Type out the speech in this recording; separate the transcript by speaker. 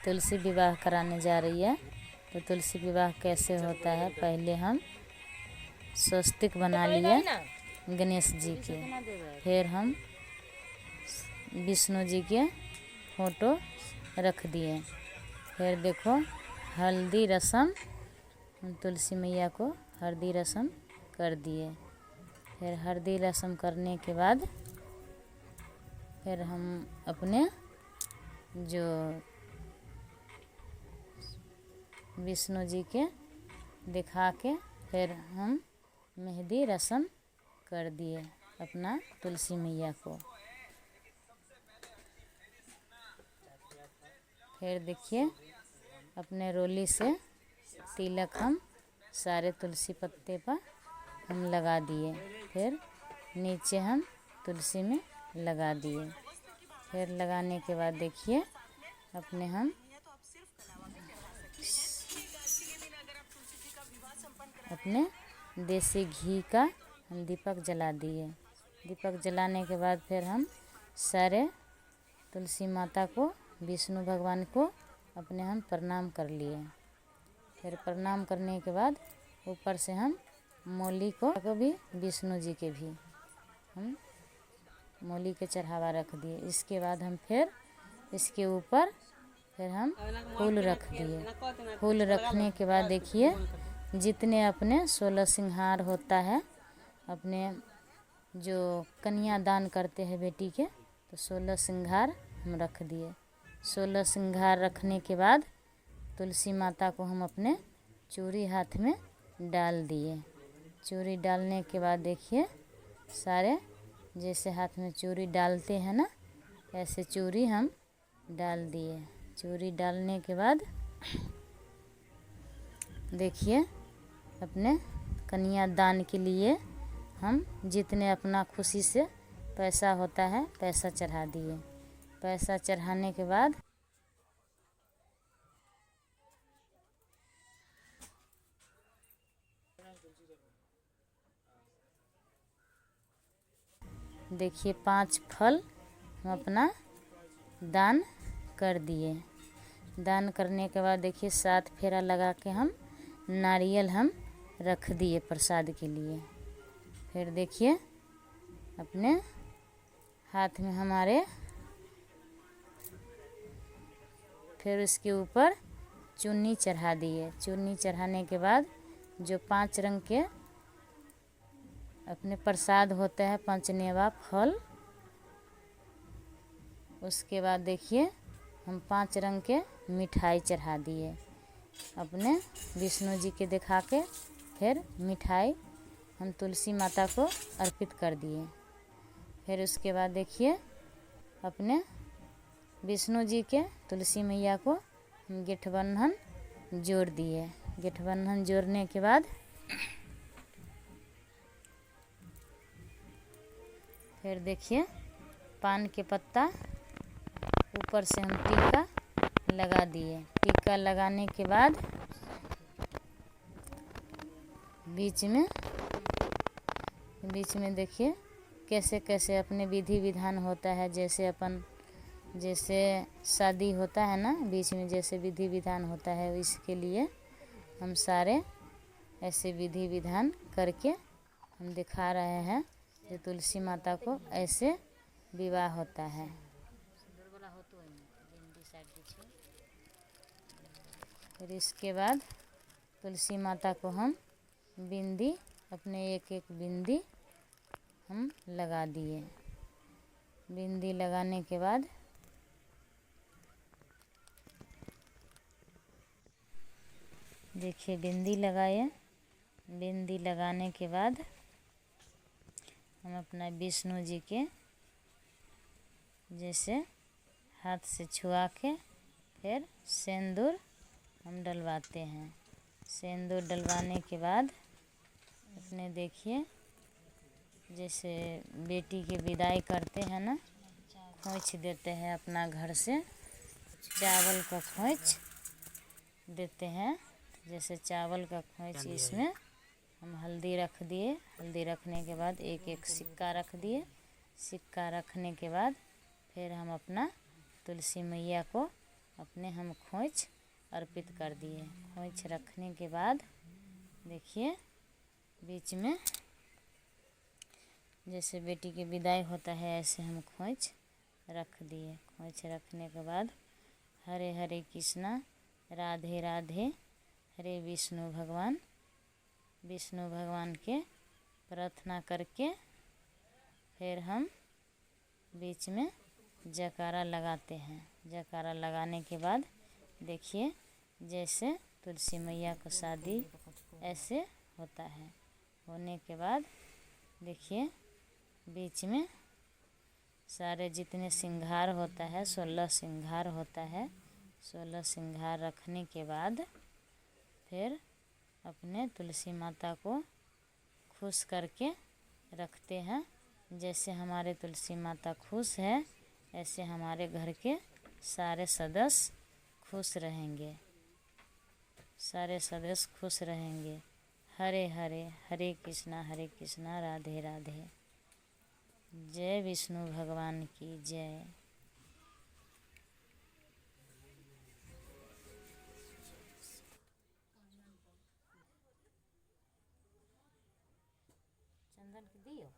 Speaker 1: तुलसी विवाह कराने जा रही है। तो तुलसी विवाह कैसे होता है, पहले हम स्वस्तिक बना लिए गणेश जी के, फिर हम विष्णु जी के फोटो रख दिए। फिर देखो हल्दी रस्म, तुलसी मैया को हल्दी रस्म कर दिए। फिर हल्दी रस्म करने के बाद फिर हम अपने जो विष्णु जी के दिखा के फिर हम मेहंदी रस्म कर दिए अपना तुलसी मैया को। फिर देखिए अपने रोली से तिलक हम सारे तुलसी पत्ते पर हम लगा दिए। फिर नीचे हम तुलसी में लगा दिए। फिर लगाने के बाद देखिए अपने हम अपने देसी घी का हम दीपक जला दिए। दीपक जलाने के बाद फिर हम सारे तुलसी माता को, विष्णु भगवान को अपने हम प्रणाम कर लिए। फिर प्रणाम करने के बाद ऊपर से हम मौली को भी, विष्णु जी के भी हम मौली के चढ़ावा रख दिए। इसके बाद हम फिर इसके ऊपर फिर हम फूल रख दिए। फूल रखने के बाद देखिए जितने अपने 16 सिंगार होता है, अपने जो कन्या दान करते हैं बेटी के, तो 16 सिंगार हम रख दिए। 16 सिंगार रखने के बाद तुलसी माता को हम अपने चूड़ी हाथ में डाल दिए। चूड़ी डालने के बाद देखिए सारे जैसे हाथ में चूड़ी डालते हैं ना, ऐसे चूड़ी हम डाल दिए। चूड़ी डालने के बाद देखिए अपने कन्यादान के लिए हम जितने अपना खुशी से पैसा होता है पैसा चढ़ा दिए। पैसा चढ़ाने के बाद देखिए 5 फल हम अपना दान कर दिए। दान करने के बाद देखिए 7 फेरा लगा के हम नारियल हम रख दिए प्रसाद के लिए। फिर देखिए अपने हाथ में हमारे फिर उसके ऊपर चुन्नी चढ़ा दिए। चुन्नी चढ़ाने के बाद जो 5 रंग के अपने प्रसाद होते हैं, पंचमेवा फल, उसके बाद देखिए हम 5 रंग के मिठाई चढ़ा दिए अपने विष्णु जी के दिखा के। फिर मिठाई हम तुलसी माता को अर्पित कर दिए। फिर उसके बाद देखिए अपने विष्णु जी के, तुलसी मैया को हम गठबंधन जोड़ दिए। गठबंधन जोड़ने के बाद फिर देखिए पान के पत्ता ऊपर से हम टीका लगा दिए। टीका लगाने के बाद बीच में देखिए कैसे कैसे अपने विधि विधान होता है। जैसे शादी होता है ना, बीच में जैसे विधि विधान होता है, इसके लिए हम सारे ऐसे विधि विधान करके हम दिखा रहे हैं कि तुलसी माता को ऐसे विवाह होता है। फिर इसके बाद तुलसी माता को हम बिंदी, अपने एक एक बिंदी हम लगा दिए। बिंदी लगाने के बाद देखिए बिंदी लगाए। बिंदी लगाने के बाद हम अपना विष्णु जी के जैसे हाथ से छुआ के फिर सिंदूर हम डलवाते हैं। सिंदूर डलवाने के बाद अपने देखिए जैसे बेटी की विदाई करते हैं ना, खोंच देते हैं अपना घर से, चावल का खोंच देते हैं। जैसे चावल का खोंच, इसमें हम हल्दी रख दिए। हल्दी रखने के बाद एक एक सिक्का रख दिए। सिक्का रखने के बाद फिर हम अपना तुलसी मैया को अपने हम खोंच अर्पित कर दिए। खोंच रखने के बाद देखिए बीच में जैसे बेटी की विदाई होता है ऐसे हम खोंच रख दिए। खोंच रखने के बाद हरे हरे कृष्णा राधे राधे हरे विष्णु भगवान के प्रार्थना करके फिर हम बीच में जयकारा लगाते हैं। जयकारा लगाने के बाद देखिए जैसे तुलसी मैया को शादी ऐसे होता है। होने के बाद देखिए बीच में सारे जितने श्रृंगार होता है 16 श्रृंगार होता है। 16 श्रृंगार रखने के बाद फिर अपने तुलसी माता को खुश करके रखते हैं। जैसे हमारे तुलसी माता खुश है ऐसे हमारे घर के सारे सदस्य खुश रहेंगे। सारे सदस्य खुश रहेंगे। हरे हरे हरे कृष्णा राधे राधे। जय विष्णु भगवान की जय। चंदन दियो।